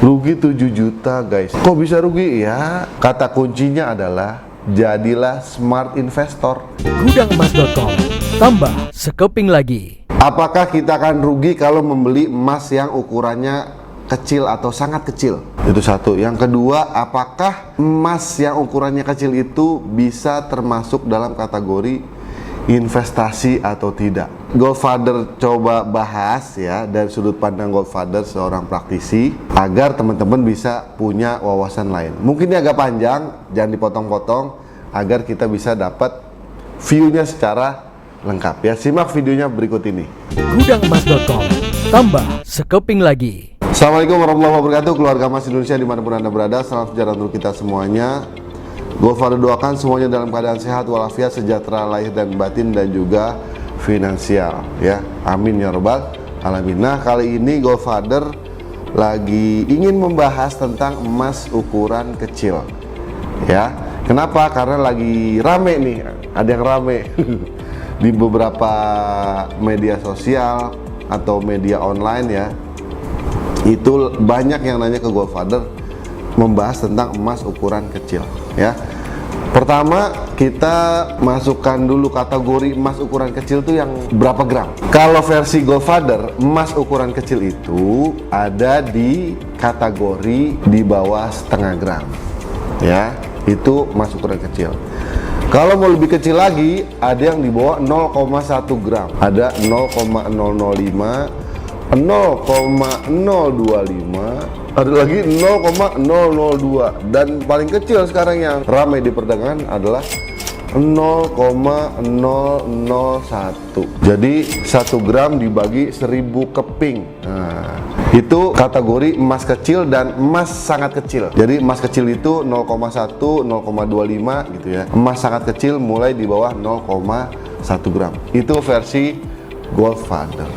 Rugi 7 juta guys. Kok bisa rugi? Ya, kata kuncinya adalah jadilah smart investor. Gudangemas.com, tambah sekeping lagi. Apakah kita akan rugi kalau membeli emas yang ukurannya kecil atau sangat kecil? Itu satu. Yang kedua, apakah emas yang ukurannya kecil itu bisa termasuk dalam kategori investasi atau tidak? Goldfather coba bahas ya dari sudut pandang Goldfather seorang praktisi agar teman-teman bisa punya wawasan lain. Mungkin ini agak panjang, jangan dipotong-potong agar kita bisa dapat view-nya secara lengkap ya. Simak videonya berikut ini. Gudangemas.com, tambah sekeping lagi. Assalamualaikum warahmatullahi wabarakatuh, keluarga emas Indonesia dimanapun Anda berada. Salam sejahtera untuk kita semuanya. Goldfather doakan semuanya dalam keadaan sehat walafiat, sejahtera lahir dan batin dan juga finansial ya. Amin ya rabbal alamin. Nah, kali ini Goldfather lagi ingin membahas tentang emas ukuran kecil ya. Kenapa? Karena lagi rame nih, ada yang rame di beberapa media sosial atau media online ya. Itu banyak yang nanya ke Goldfather membahas tentang emas ukuran kecil ya. Pertama, kita masukkan dulu kategori emas ukuran kecil itu yang berapa gram. Kalau versi Goldfather, emas ukuran kecil itu ada di kategori di bawah setengah gram ya. Itu emas ukuran kecil. Kalau mau lebih kecil lagi, ada yang di bawah 0,1 gram, ada 0,005, 0,025, ada lagi 0,002, dan paling kecil sekarang yang ramai di perdagangan adalah 0,001. Jadi 1 gram dibagi 1000 keping. Nah, itu kategori emas kecil dan emas sangat kecil. Jadi emas kecil itu 0,1, 0,25 gitu ya. Emas sangat kecil mulai di bawah 0,1 gram. Itu versi Goldfather.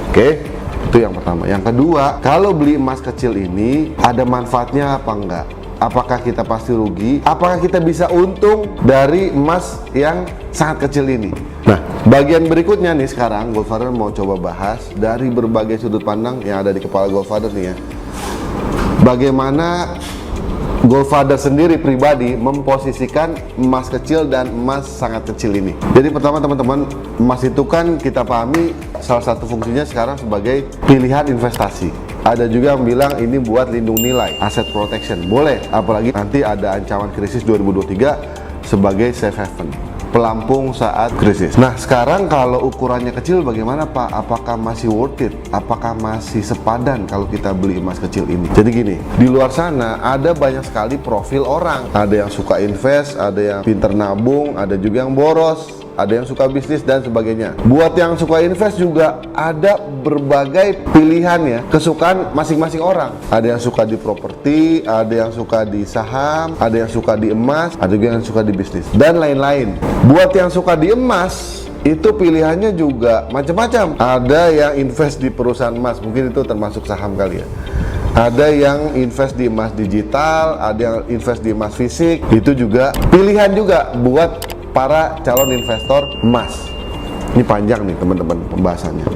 Oke? Itu yang pertama. Yang kedua, kalau beli emas kecil ini ada manfaatnya apa enggak? Apakah kita pasti rugi? Apakah kita bisa untung dari emas yang sangat kecil ini? Nah, bagian berikutnya nih sekarang Goldfather mau coba bahas dari berbagai sudut pandang yang ada di kepala Goldfather nih ya. Bagaimana Goldfather sendiri pribadi memposisikan emas kecil dan emas sangat kecil ini. Jadi pertama teman-teman, emas itu kan kita pahami salah satu fungsinya sekarang sebagai pilihan investasi. Ada juga yang bilang ini buat lindung nilai, asset protection. Boleh, apalagi nanti ada ancaman krisis 2023 sebagai safe haven, pelampung saat krisis. Nah, sekarang kalau ukurannya kecil bagaimana Pak? Apakah masih worth it? Apakah masih sepadan kalau kita beli emas kecil ini? Jadi gini, di luar sana ada banyak sekali profil orang. Ada yang suka invest, ada yang pinter nabung, ada juga yang boros, ada yang suka bisnis dan sebagainya. Buat yang suka invest juga ada berbagai pilihan ya, kesukaan masing-masing orang. Ada yang suka di properti, ada yang suka di saham, ada yang suka di emas, ada juga yang suka di bisnis dan lain-lain. Buat yang suka di emas, itu pilihannya juga macam-macam. Ada yang invest di perusahaan emas, mungkin itu termasuk saham kali ya. Ada yang invest di emas digital, ada yang invest di emas fisik. Itu juga pilihan juga buat para calon investor emas. Ini panjang nih teman-teman pembahasannya.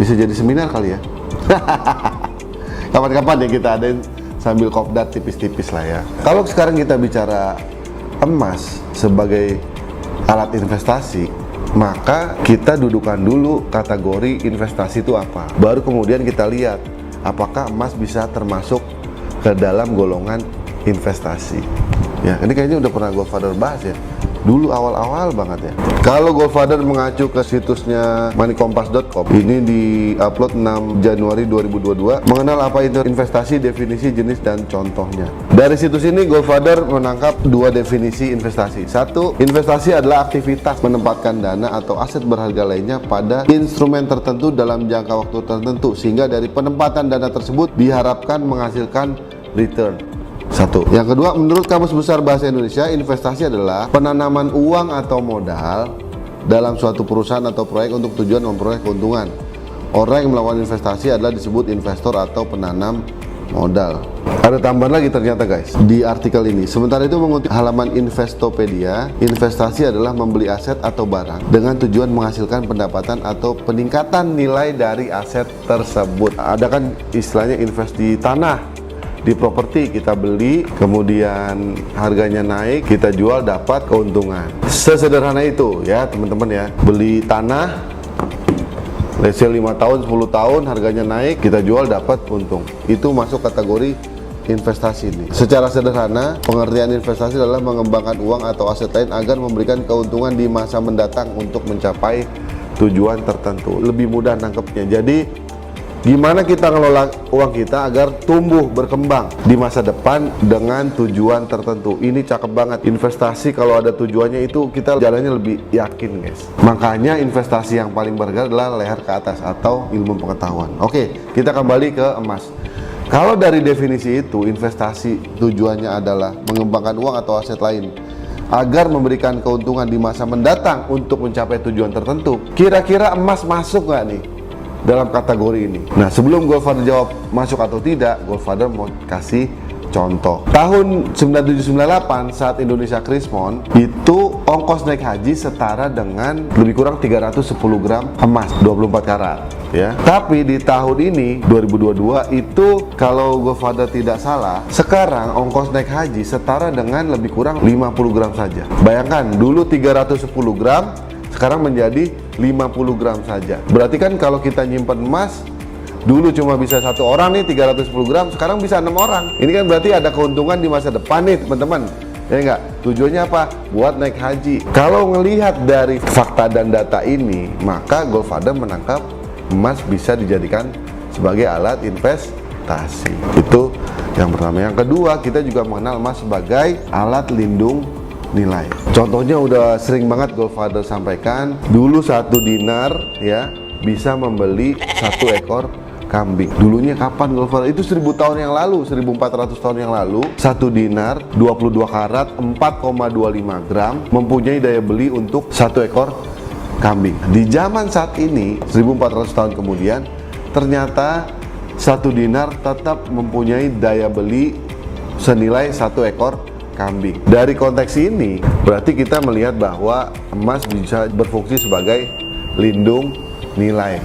Bisa jadi seminar kali ya. Kapan-kapan ya kita adain sambil kopdar tipis-tipis lah ya. Kalau sekarang kita bicara emas sebagai alat investasi, maka kita dudukan dulu kategori investasi itu apa. Baru kemudian kita lihat apakah emas bisa termasuk ke dalam golongan investasi. Ya, ini kayaknya udah pernah Goldfather bahas ya. Dulu awal-awal banget ya. Kalau Goldfather mengacu ke situsnya moneykompas.com, ini di-upload 6 Januari 2022, mengenal apa itu investasi, definisi, jenis, dan contohnya. Dari situs ini Goldfather menangkap dua definisi investasi. Satu, investasi adalah aktivitas menempatkan dana atau aset berharga lainnya pada instrumen tertentu dalam jangka waktu tertentu, sehingga dari penempatan dana tersebut diharapkan menghasilkan return. Satu. Yang kedua, menurut Kamus Besar Bahasa Indonesia, investasi adalah penanaman uang atau modal dalam suatu perusahaan atau proyek untuk tujuan memperoleh keuntungan. Orang yang melakukan investasi adalah disebut investor atau penanam modal. Ada tambahan lagi ternyata guys di artikel ini. Sementara itu mengutip halaman Investopedia, investasi adalah membeli aset atau barang dengan tujuan menghasilkan pendapatan atau peningkatan nilai dari aset tersebut. Ada kan istilahnya invest di tanah, di properti, kita beli, kemudian harganya naik, kita jual, dapat keuntungan. Sesederhana itu ya teman-teman ya. Beli tanah, let's say 5 tahun, 10 tahun, harganya naik, kita jual, dapat untung. Itu masuk kategori investasi ini. Secara sederhana, pengertian investasi adalah mengembangkan uang atau aset lain agar memberikan keuntungan di masa mendatang untuk mencapai tujuan tertentu. Lebih mudah nangkepnya. Jadi gimana kita ngelola uang kita agar tumbuh berkembang di masa depan dengan tujuan tertentu. Ini cakep banget. Investasi kalau ada tujuannya itu kita jalannya lebih yakin, guys. Makanya investasi yang paling berharga adalah leher ke atas atau ilmu pengetahuan. Oke, kita kembali ke emas. Kalau dari definisi itu, investasi tujuannya adalah mengembangkan uang atau aset lain agar memberikan keuntungan di masa mendatang untuk mencapai tujuan tertentu. Kira-kira emas masuk nggak nih dalam kategori ini? Nah, sebelum Goldfather jawab masuk atau tidak, Goldfather mau kasih contoh. Tahun 9798 saat Indonesia Krismon, itu ongkos naik haji setara dengan lebih kurang 310 gram emas 24 karat ya. Tapi di tahun ini 2022 itu kalau Goldfather tidak salah, sekarang ongkos naik haji setara dengan lebih kurang 50 gram saja. Bayangkan dulu 310 gram, sekarang menjadi 50 gram saja. Berarti kan kalau kita nyimpen emas dulu cuma bisa satu orang nih 310 gram, sekarang bisa 6 orang. Ini kan berarti ada keuntungan di masa depan nih teman-teman. Ya enggak? Tujuannya apa? Buat naik haji. Kalau ngelihat dari fakta dan data ini, maka Goldfather menangkap emas bisa dijadikan sebagai alat investasi. Itu yang pertama. Yang kedua, kita juga mengenal emas sebagai alat lindung nilai. Contohnya udah sering banget Goldfather sampaikan. Dulu 1 dinar ya bisa membeli 1 ekor kambing. Dulunya kapan Goldfather? Itu 1000 tahun yang lalu, 1400 tahun yang lalu. 1 dinar 22 karat 4,25 gram mempunyai daya beli untuk 1 ekor kambing. Di zaman saat ini 1400 tahun kemudian, ternyata 1 dinar tetap mempunyai daya beli senilai 1 ekor kambing. Dari konteks ini berarti kita melihat bahwa emas bisa berfungsi sebagai lindung nilai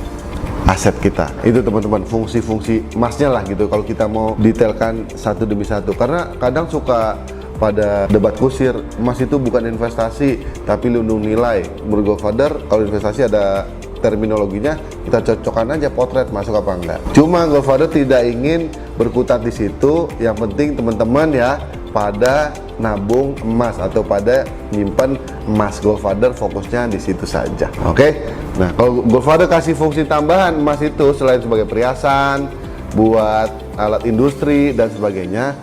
aset kita. Itu teman-teman fungsi-fungsi emasnya lah gitu kalau kita mau detailkan satu demi satu. Karena kadang suka pada debat kusir, emas itu bukan investasi tapi lindung nilai. Menurut Goldfather kalau investasi ada terminologinya, kita cocokkan aja potret masuk apa enggak. Cuma Goldfather tidak ingin berkutat di situ. Yang penting teman-teman ya pada nabung emas atau pada nyimpan emas. Goldfather fokusnya di situ saja. Oke? Nah, kalau Goldfather kasih fungsi tambahan emas itu selain sebagai perhiasan, buat alat industri dan sebagainya,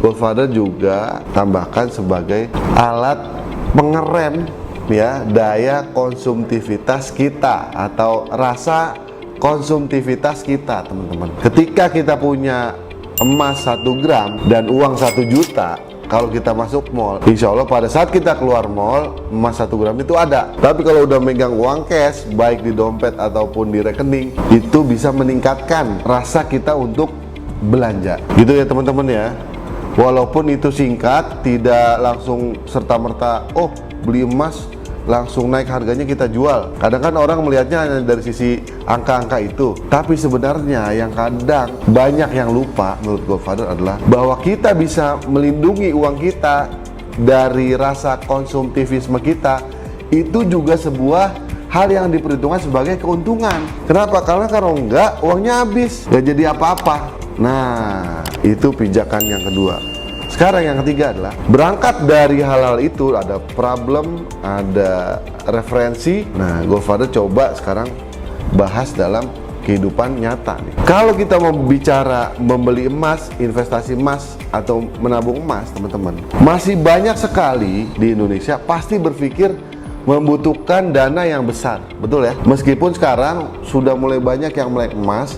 Goldfather juga tambahkan sebagai alat pengerem ya daya konsumtivitas kita atau rasa konsumtivitas kita, teman-teman. Ketika kita punya emas 1 gram dan uang 1 juta, kalau kita masuk mall, insya Allah pada saat kita keluar mall, emas 1 gram itu ada. Tapi kalau udah megang uang cash, baik di dompet ataupun di rekening, itu bisa meningkatkan rasa kita untuk belanja. Gitu ya teman-teman ya. Walaupun itu singkat, tidak langsung serta-merta, oh beli emas langsung naik harganya kita jual. Kadang kan orang melihatnya hanya dari sisi angka-angka itu, tapi sebenarnya yang kadang banyak yang lupa menurut Goldfather adalah bahwa kita bisa melindungi uang kita dari rasa konsumtivisme kita. Itu juga sebuah hal yang diperhitungkan sebagai keuntungan. Kenapa? Karena kalau enggak uangnya habis, gak jadi apa-apa. Nah, itu pijakan yang kedua. Sekarang yang ketiga adalah berangkat dari hal-hal itu, ada problem, ada referensi. Nah, Goldfather coba sekarang bahas dalam kehidupan nyata nih. Kalau kita mau bicara membeli emas, investasi emas atau menabung emas, teman-teman, masih banyak sekali di Indonesia pasti berpikir membutuhkan dana yang besar, betul ya? Meskipun sekarang sudah mulai banyak yang melek emas,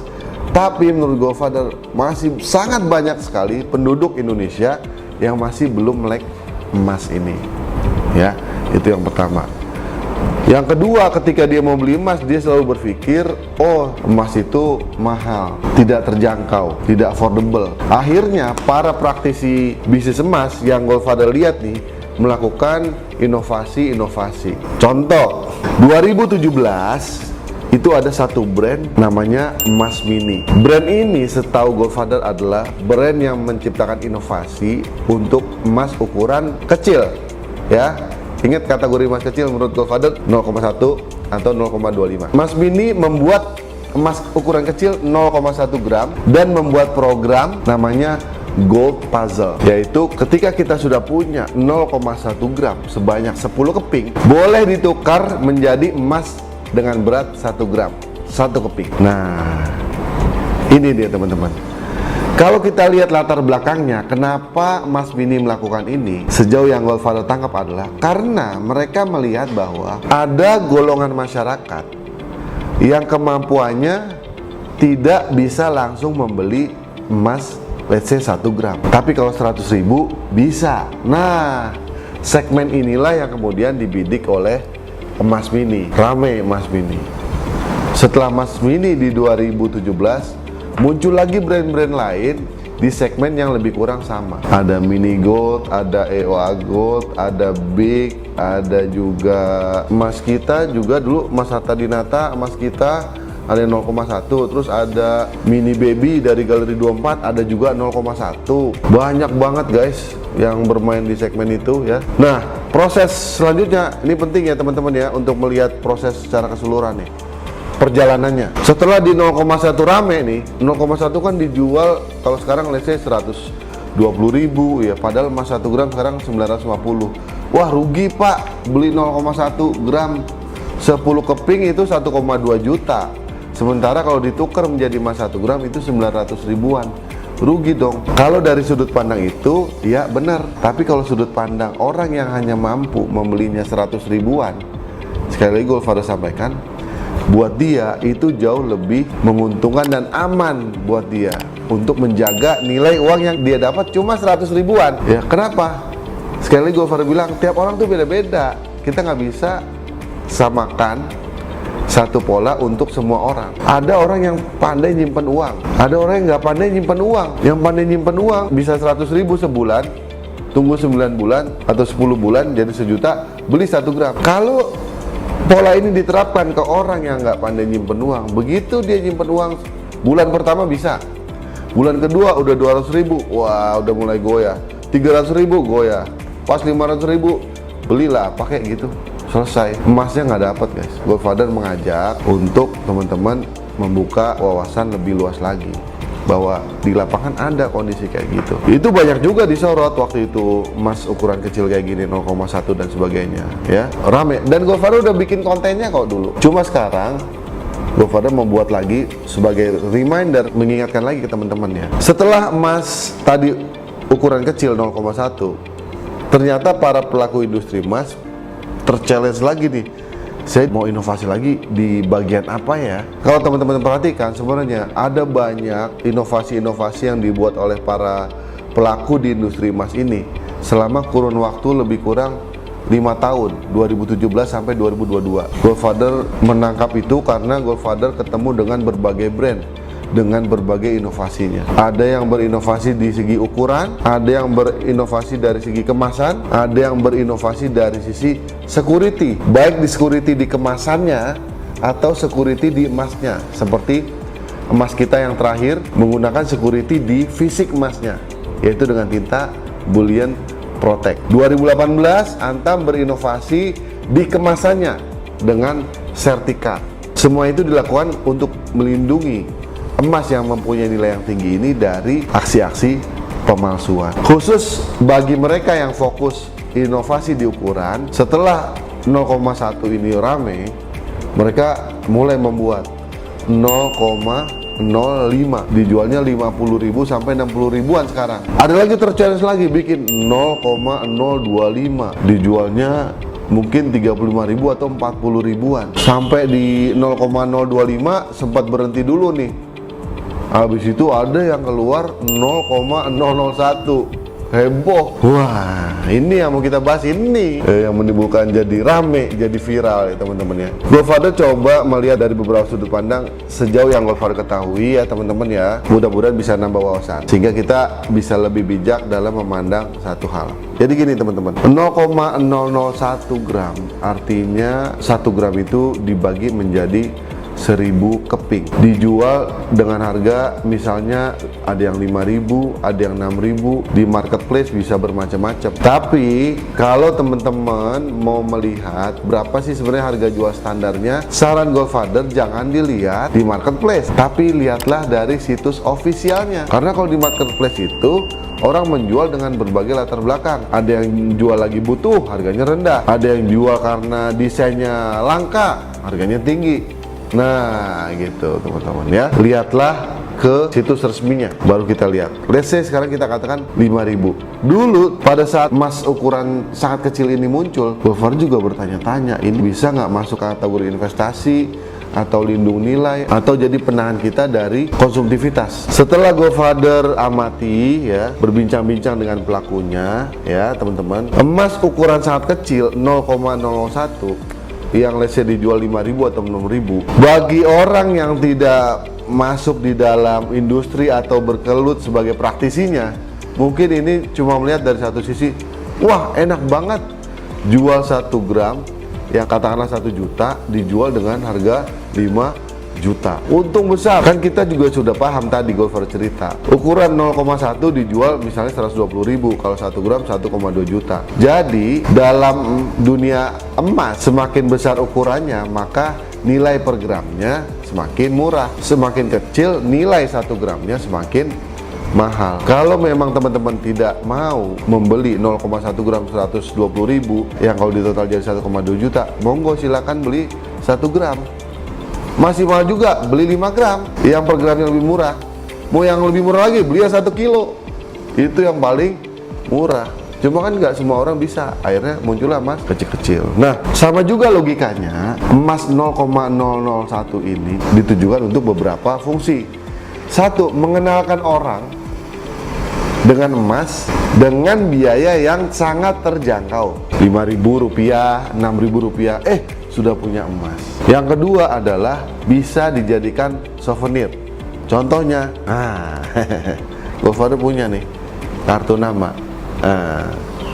tapi menurut Goldfather masih sangat banyak sekali penduduk Indonesia yang masih belum melek emas ini. Ya, itu yang pertama. Yang kedua, ketika dia mau beli emas, dia selalu berpikir, oh emas itu mahal, tidak terjangkau, tidak affordable. Akhirnya para praktisi bisnis emas yang Goldfather lihat nih melakukan inovasi-inovasi. Contoh, 2017 itu ada satu brand namanya Emas Mini. Brand ini setahu Goldfather adalah brand yang menciptakan inovasi untuk emas ukuran kecil, ya. Ingat kategori emas kecil menurut Goldfather 0,1 atau 0,25. Emas Mini membuat emas ukuran kecil 0,1 gram dan membuat program namanya Gold Puzzle, yaitu ketika kita sudah punya 0,1 gram sebanyak 10 keping, boleh ditukar menjadi emas dengan berat 1 gram 1 keping. Nah, ini dia teman-teman. Kalau kita lihat latar belakangnya, kenapa Emas Mini melakukan ini, sejauh yang Goldfather tangkap adalah karena mereka melihat bahwa ada golongan masyarakat yang kemampuannya tidak bisa langsung membeli emas let's say 1 gram, tapi kalau 100.000 bisa. Nah, segmen inilah yang kemudian dibidik oleh Emas Mini. Rame Emas Mini. Setelah Emas Mini di 2017, muncul lagi brand-brand lain di segmen yang lebih kurang sama. Ada Mini Gold, ada EOA Gold, ada Big, ada juga emas kita juga dulu, Emas Hatta Dinata, emas kita ada 0,1, terus ada Mini Baby dari Galeri 24 ada juga 0,1. Banyak banget guys yang bermain di segmen itu ya. Nah, proses selanjutnya ini penting ya teman-teman ya, untuk melihat proses secara keseluruhan nih, perjalanannya. Setelah di 0,1 rame nih, 0,1 kan dijual kalau sekarang let's say 120.000 ya, padahal emas 1 gram sekarang 950. Wah, rugi Pak, beli 0,1 gram 10 keping itu 1,2 juta. Sementara kalau ditukar menjadi emas 1 gram itu 900 ribuan. Rugi dong. Kalau dari sudut pandang itu, ya benar. Tapi kalau sudut pandang orang yang hanya mampu membelinya 100 ribuan, sekali lagi Goldfather sampaikan, buat dia itu jauh lebih menguntungkan dan aman buat dia untuk menjaga nilai uang yang dia dapat cuma 100 ribuan. Ya, kenapa? Sekali lagi Goldfather bilang, tiap orang tuh beda-beda. Kita nggak bisa samakan satu pola untuk semua orang. Ada orang yang pandai nyimpen uang, ada orang yang nggak pandai nyimpen uang. Yang pandai nyimpen uang bisa 100.000 sebulan, tunggu 9 bulan atau 10 bulan jadi 1 juta, beli 1 gram. Kalau pola ini diterapkan ke orang yang nggak pandai nyimpen uang, begitu dia nyimpen uang bulan pertama bisa, bulan kedua udah 200.000, wah udah mulai goyah, 300.000 goyah, pas 500.000 belilah, pakai gitu. Selesai, emasnya nggak dapat guys. Goldfather mengajak untuk teman-teman membuka wawasan lebih luas lagi, bahwa di lapangan ada kondisi kayak gitu. Itu banyak juga disorot waktu itu, emas ukuran kecil kayak gini 0,1 dan sebagainya ya, rame. Dan Goldfather udah bikin kontennya kok dulu. Cuma sekarang Goldfather membuat lagi sebagai reminder, mengingatkan lagi ke teman-temannya. Setelah emas tadi ukuran kecil 0,1, ternyata para pelaku industri emas terchallenge lagi nih, saya mau inovasi lagi di bagian apa ya? Kalau teman-teman perhatikan, sebenarnya ada banyak inovasi-inovasi yang dibuat oleh para pelaku di industri emas ini selama kurun waktu lebih kurang 5 tahun, 2017 sampai 2022. Goldfather menangkap itu karena Goldfather ketemu dengan berbagai brand dengan berbagai inovasinya. Ada yang berinovasi di segi ukuran, ada yang berinovasi dari segi kemasan, ada yang berinovasi dari sisi security, baik di security di kemasannya atau security di emasnya. Seperti emas kita yang terakhir menggunakan security di fisik emasnya, yaitu dengan tinta Bullion Protect. 2018 Antam berinovasi di kemasannya dengan sertifikat. Semua itu dilakukan untuk melindungi emas yang mempunyai nilai yang tinggi ini dari aksi-aksi pemalsuan. Khusus bagi mereka yang fokus inovasi di ukuran, setelah 0,1 ini rame, mereka mulai membuat 0,05, dijualnya 50.000 sampai 60 ribuan sekarang. Ada lagi terchallenge lagi, bikin 0,025, dijualnya mungkin 35.000 atau 40 ribuan. Sampai di 0,025 sempat berhenti dulu nih. Habis itu ada yang keluar 0,001, heboh. Wah, ini yang mau kita bahas ini, yang menimbulkan jadi rame, jadi viral ya teman-teman ya. Goldfather coba melihat dari beberapa sudut pandang sejauh yang Goldfather ketahui ya teman-teman ya. Mudah-mudahan bisa nambah wawasan sehingga kita bisa lebih bijak dalam memandang satu hal. Jadi gini teman-teman, 0,001 gram artinya 1 gram itu dibagi menjadi 1000 keping. Dijual dengan harga misalnya ada yang 5.000, ada yang 6.000, di marketplace bisa bermacam-macam. Tapi kalau teman-teman mau melihat berapa sih sebenarnya harga jual standarnya, saran Godfather jangan dilihat di marketplace, tapi lihatlah dari situs ofisialnya. Karena kalau di marketplace itu orang menjual dengan berbagai latar belakang. Ada yang jual lagi butuh, harganya rendah. Ada yang jual karena desainnya langka, harganya tinggi. Nah gitu teman-teman ya, lihatlah ke situs resminya baru kita lihat. Let's say sekarang kita katakan 5.000. Dulu pada saat emas ukuran sangat kecil ini muncul, Godfather juga bertanya-tanya, ini bisa nggak masuk kategori investasi atau lindung nilai atau jadi penahan kita dari konsumtivitas. Setelah Godfather amati ya, berbincang-bincang dengan pelakunya ya teman-teman, emas ukuran sangat kecil 0,001 yang let's say dijual 5.000 atau 6.000, bagi orang yang tidak masuk di dalam industri atau berkelut sebagai praktisinya, mungkin ini cuma melihat dari satu sisi, wah enak banget jual 1 gram yang katakanlah 1 juta dijual dengan harga 5 juta, untung besar. Kan kita juga sudah paham tadi Godfather cerita, ukuran 0,1 dijual misalnya 120.000, kalau 1 gram 1,2 juta. Jadi dalam dunia emas semakin besar ukurannya maka nilai per gramnya semakin murah, semakin kecil nilai 1 gramnya semakin mahal. Kalau memang teman-teman tidak mau membeli 0,1 gram 120.000 yang kalau di total jadi 1,2 juta, monggo silakan beli 1 gram. Masih mahal juga, beli 5 gram yang per gramnya lebih murah. Mau yang lebih murah lagi, beli 1 kilo. Itu yang paling murah. Cuma kan nggak semua orang bisa, akhirnya muncullah emas kecil-kecil. Nah, sama juga logikanya, emas 0,001 ini ditujukan untuk beberapa fungsi. Satu, mengenalkan orang dengan emas dengan biaya yang sangat terjangkau, Rp5.000, Rp6.000, sudah punya emas. Yang kedua adalah bisa dijadikan souvenir. Contohnya, Godfather punya nih kartu nama,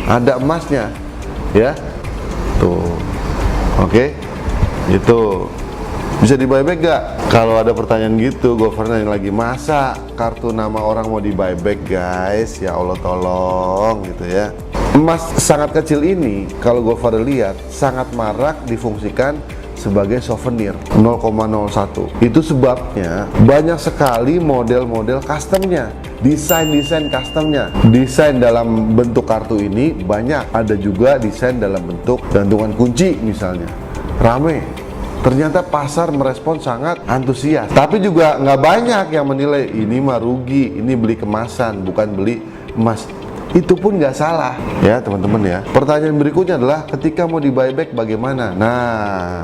ada emasnya, ya, tuh, oke, itu bisa di buyback gak? Kalau ada pertanyaan gitu, Godfather nanya lagi, masa kartu nama orang mau di buyback guys? Ya Allah tolong gitu ya. Emas sangat kecil ini kalau Godfather lihat sangat marak difungsikan sebagai souvenir 0,01. Itu sebabnya banyak sekali model-model customnya, desain customnya. Desain dalam bentuk kartu ini banyak, ada juga desain dalam bentuk gantungan kunci misalnya, rame. Ternyata pasar merespon sangat antusias, tapi juga nggak banyak yang menilai ini mah rugi, ini beli kemasan bukan beli emas. Itu pun nggak salah ya teman-teman ya. Pertanyaan berikutnya adalah ketika mau di buyback bagaimana? Nah,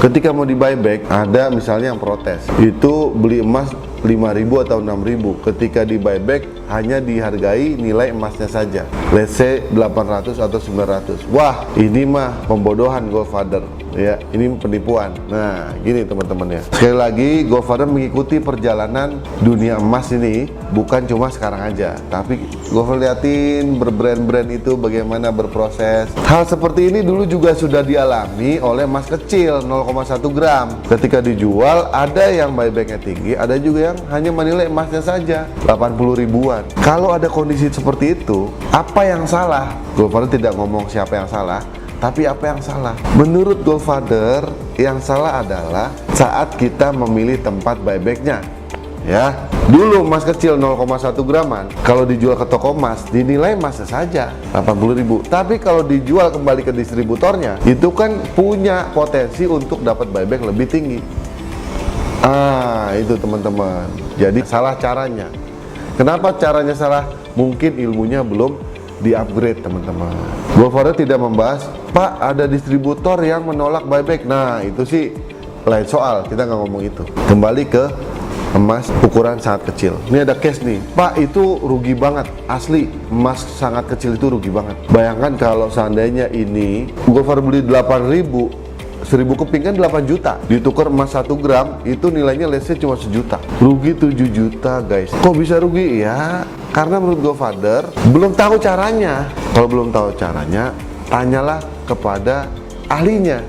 ketika mau di buyback ada misalnya yang protes, itu beli emas 5.000 atau 6.000, ketika di buyback hanya dihargai nilai emasnya saja, let's say 800 atau 900. Wah, ini mah pembodohan Godfather ya, ini penipuan. Nah gini teman-teman ya, sekali lagi Godfather mengikuti perjalanan dunia emas ini bukan cuma sekarang aja, tapi Godfather liatin berbrand-brand itu bagaimana berproses. Hal seperti ini dulu juga sudah dialami oleh emas kecil 0,1 gram. Ketika dijual ada yang buybacknya tinggi, ada juga yang hanya menilai emasnya saja 80 ribuan. Kalau ada kondisi seperti itu, apa yang salah? Godfather tidak ngomong siapa yang salah, tapi apa yang salah? Menurut Godfather, yang salah adalah saat kita memilih tempat buybacknya. Ya, dulu emas kecil 0,1 graman kalau dijual ke toko emas dinilai emasnya saja 80.000. Tapi kalau dijual kembali ke distributornya, itu kan punya potensi untuk dapat buyback lebih tinggi. Itu teman-teman. Jadi salah caranya. Kenapa caranya salah? Mungkin ilmunya belum di-upgrade teman-teman. Godfather tidak membahas, Pak ada distributor yang menolak buyback. Nah itu sih lain soal, kita nggak ngomong itu. Kembali ke emas ukuran sangat kecil. Ini ada case nih, Pak itu rugi banget, asli emas sangat kecil itu rugi banget. Bayangkan kalau seandainya ini Godfather beli 8.000, 1000 keping kan 8 juta, ditukar emas 1 gram itu nilainya let's say cuma 1 juta, rugi 7 juta guys. Kok bisa rugi? Ya karena menurut Godfather belum tahu caranya. Kalau belum tahu caranya, tanyalah kepada ahlinya.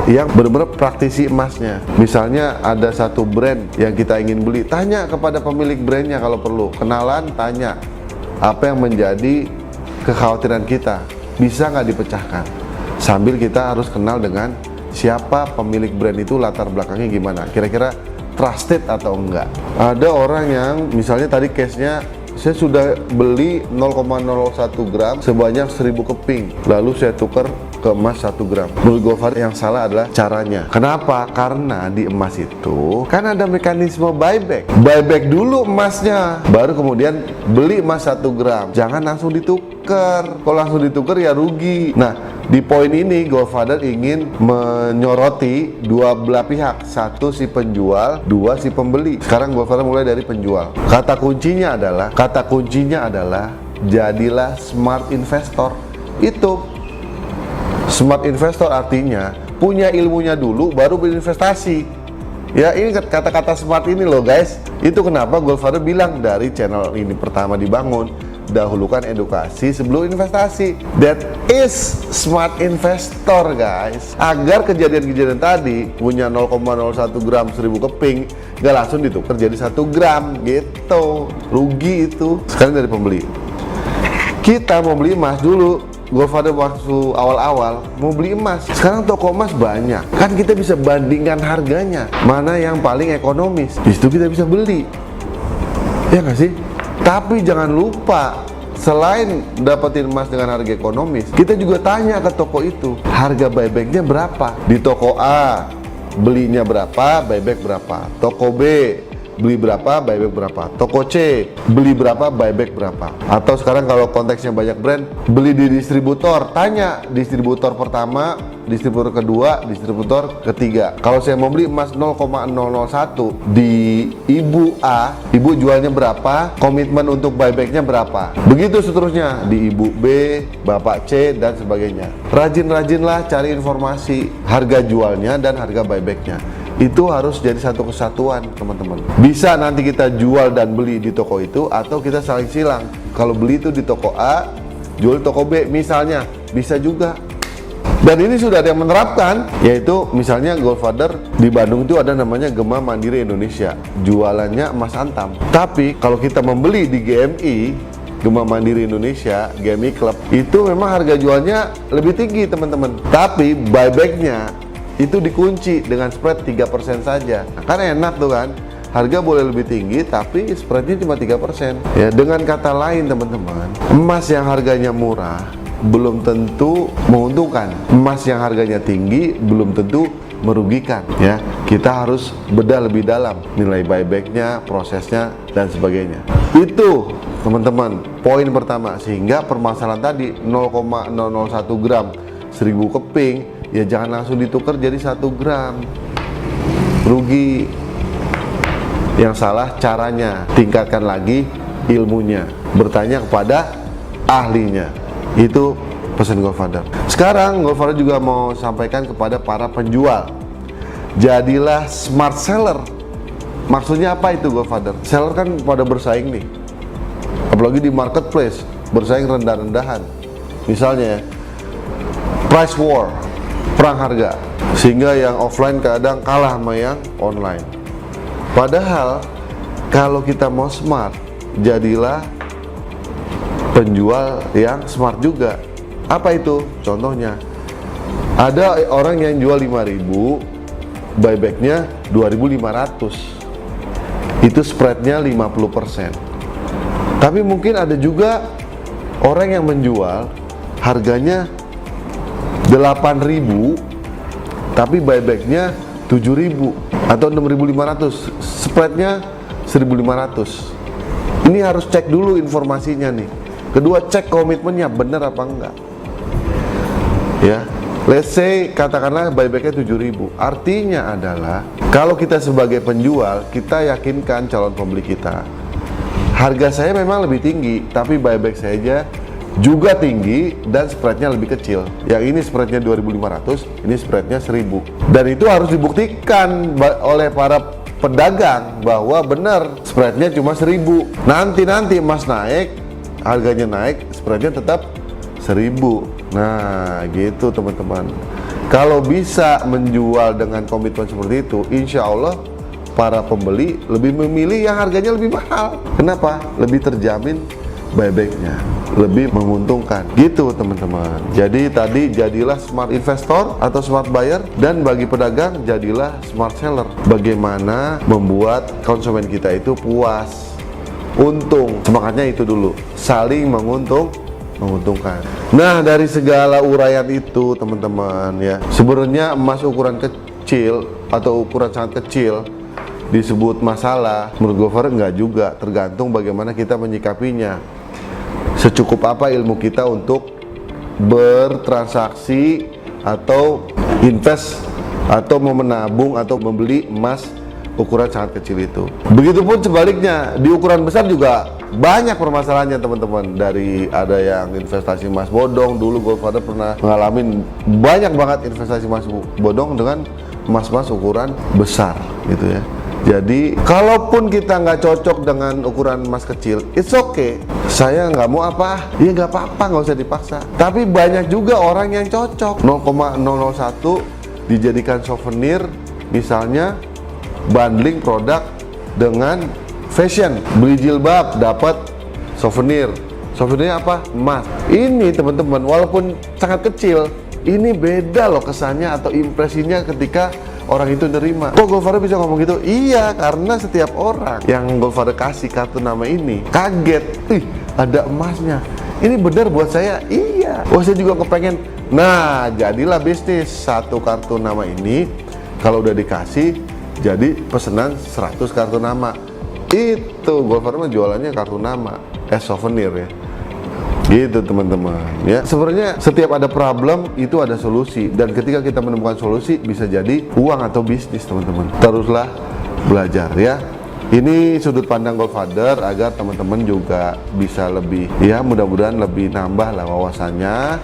yang benar-benar praktisi emasnya. Misalnya ada satu brand yang kita ingin beli, tanya kepada pemilik brandnya kalau perlu, kenalan, tanya apa yang menjadi kekhawatiran kita, bisa nggak dipecahkan, sambil kita harus kenal dengan siapa pemilik brand itu, latar belakangnya gimana, kira-kira trusted atau enggak. Ada orang yang misalnya tadi case-nya, saya sudah beli 0,01 gram sebanyak 1000 keping, lalu saya tukar ke emas 1 gram. Menurut Goldfather yang salah adalah caranya. Kenapa? Karena di emas itu kan ada mekanisme buyback. Buyback dulu emasnya, baru kemudian beli emas 1 gram. Jangan langsung ditukar. Kalau langsung ditukar ya rugi. Nah, di poin ini Goldfather ingin menyoroti dua belah pihak. Satu si penjual, dua si pembeli. Sekarang Goldfather mulai dari penjual. Kata kuncinya adalah jadilah smart investor. Itu smart investor artinya punya ilmunya dulu baru berinvestasi. Ya, ini kata-kata smart ini loh guys. Itu kenapa Goldfather bilang dari channel ini pertama dibangun, dahulukan edukasi sebelum investasi. That is smart investor guys. Agar kejadian-kejadian tadi punya 0,01 gram 1000 keping gak langsung ditukar jadi 1 gram gitu. Rugi itu. Sekarang dari pembeli, kita mau beli emas dulu. Goldfather waktu awal-awal mau beli emas, sekarang toko emas banyak, kan kita bisa bandingkan harganya, mana yang paling ekonomis, di situ kita bisa beli, ya nggak sih? Tapi jangan lupa, selain dapetin emas dengan harga ekonomis, kita juga tanya ke toko itu, harga buybacknya berapa? Di toko A belinya berapa, buyback berapa? Toko B beli berapa, buyback berapa? Toko C beli berapa, buyback berapa? Atau sekarang kalau konteksnya banyak brand, beli di distributor, tanya distributor pertama, distributor kedua, distributor ketiga. Kalau saya mau beli emas 0,001 di Ibu A, Ibu jualnya berapa, komitmen untuk buybacknya berapa, begitu seterusnya di Ibu B, Bapak C, dan sebagainya. Rajin-rajinlah cari informasi harga jualnya dan harga buybacknya. Itu harus jadi satu kesatuan teman-teman. Bisa nanti kita jual dan beli di toko itu, atau kita saling silang. Kalau beli itu di toko A, jual di toko B misalnya, bisa juga. Dan ini sudah ada yang menerapkan, yaitu misalnya Goldfather di Bandung itu ada namanya Gema Mandiri Indonesia, jualannya emas antam. Tapi kalau kita membeli di GMI, Gema Mandiri Indonesia, GMI Club, itu memang harga jualnya lebih tinggi teman-teman. Tapi buybacknya itu dikunci dengan spread 3% saja. Kan enak tuh kan, harga boleh lebih tinggi tapi spreadnya cuma 3%. Ya, dengan kata lain teman-teman, emas yang harganya murah belum tentu menguntungkan, emas yang harganya tinggi belum tentu merugikan. Ya, kita harus bedah lebih dalam nilai buybacknya, prosesnya, dan sebagainya. Itu teman-teman poin pertama. Sehingga permasalahan tadi 0,001 gram 1000 keping, ya jangan langsung ditukar jadi 1 gram, rugi. Yang salah caranya, tingkatkan lagi ilmunya, bertanya kepada ahlinya. Itu pesan Goldfather. Sekarang Goldfather juga mau sampaikan kepada para penjual, jadilah smart seller. Maksudnya apa itu Goldfather? Seller kan pada bersaing nih, apalagi di marketplace, bersaing rendah-rendahan. Misalnya price war, perang harga, sehingga yang offline kadang kalah sama yang online. Padahal kalau kita mau smart, jadilah penjual yang smart juga. Apa itu? Contohnya, ada orang yang jual 5.000, buybacknya 2.500, itu spreadnya 50%. Tapi mungkin ada juga orang yang menjual harganya 8.000 tapi buybacknya 7.000 atau 6.500, spreadnya 1.500. Ini harus cek dulu informasinya nih. Kedua, cek komitmennya benar apa enggak. Ya, let's say katakanlah buybacknya 7.000. Artinya adalah kalau kita sebagai penjual, kita yakinkan calon pembeli kita, harga saya memang lebih tinggi, tapi buyback saya aja juga tinggi dan spreadnya lebih kecil. Yang ini spreadnya 2.500, ini spreadnya 1.000. Dan itu harus dibuktikan oleh para pedagang bahwa benar spreadnya cuma 1.000. Nanti emas naik, harganya naik, spreadnya tetap 1.000. Nah, gitu teman-teman. Kalau bisa menjual dengan komitmen seperti itu, insya Allah para pembeli lebih memilih yang harganya lebih mahal. Kenapa? Lebih terjamin buybacknya, lebih menguntungkan gitu teman-teman. Jadi tadi jadilah smart investor atau smart buyer, dan bagi pedagang jadilah smart seller. Bagaimana membuat konsumen kita itu puas, untung. Semangatnya itu dulu, saling menguntungkan. Nah, dari segala uraian itu teman-teman ya, sebenarnya emas ukuran kecil atau ukuran sangat kecil disebut masalah, menurut Goldfather enggak juga, tergantung bagaimana kita menyikapinya. Secukup apa ilmu kita untuk bertransaksi atau invest atau menabung atau membeli emas ukuran sangat kecil itu. Begitupun sebaliknya, di ukuran besar juga banyak permasalahannya teman-teman. Dari ada yang investasi emas bodong, dulu Goldfather pernah mengalami banyak banget investasi emas bodong dengan emas-emas ukuran besar gitu ya. Jadi kalaupun kita nggak cocok dengan ukuran emas kecil, it's okay. Saya nggak mau apa, ya nggak apa-apa, nggak usah dipaksa. Tapi banyak juga orang yang cocok 0,001 dijadikan souvenir, misalnya bundling produk dengan fashion, beli jilbab dapat souvenir. Souvenirnya apa? Emas. Ini teman-teman, walaupun sangat kecil, ini beda loh kesannya atau impresinya ketika orang itu nerima. Kok Goldfather bisa ngomong gitu? Iya, karena setiap orang yang Goldfather kasih kartu nama ini kaget, ih ada emasnya, ini benar buat saya. Iya, wah saya juga kepengen. Nah, jadilah bisnis. Satu kartu nama ini kalau udah dikasih jadi pesanan 100 kartu nama. Itu Goldfather mah jualannya kartu nama, souvenir ya. Gitu teman-teman ya. Sebenarnya setiap ada problem itu ada solusi, dan ketika kita menemukan solusi bisa jadi uang atau bisnis teman-teman. Teruslah belajar ya. Ini sudut pandang Goldfather agar teman-teman juga bisa lebih ya, mudah-mudahan lebih nambah lah wawasannya.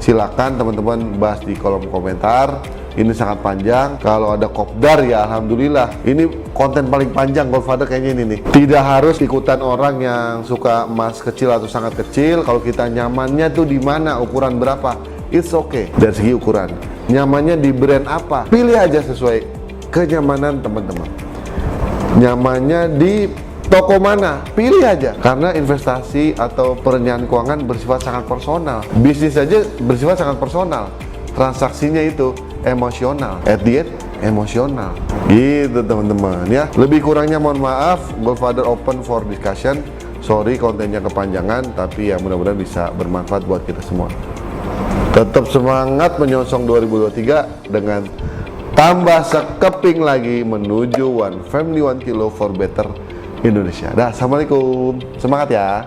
Silakan teman-teman bahas di kolom komentar. Ini sangat panjang. Kalau ada kopdar ya alhamdulillah. Ini konten paling panjang Goldfather kayaknya ini nih. Tidak harus ikutan orang yang suka emas kecil atau sangat kecil. Kalau kita nyamannya tuh di mana, ukuran berapa, it's okay. Dari segi ukuran, nyamannya di brand apa, pilih aja sesuai kenyamanan teman-teman. Nyamannya di toko mana, pilih aja. Karena investasi atau perencanaan keuangan bersifat sangat personal. Bisnis aja bersifat sangat personal. Transaksinya itu emosional, at the end emosional gitu teman-teman ya. Lebih kurangnya mohon maaf, Goldfather open for discussion. Sorry kontennya kepanjangan, tapi ya mudah-mudahan bisa bermanfaat buat kita semua. Tetap semangat menyongsong 2023 dengan tambah sekeping lagi menuju One Family One Kilo for Better Indonesia. Dah, assalamualaikum, semangat ya.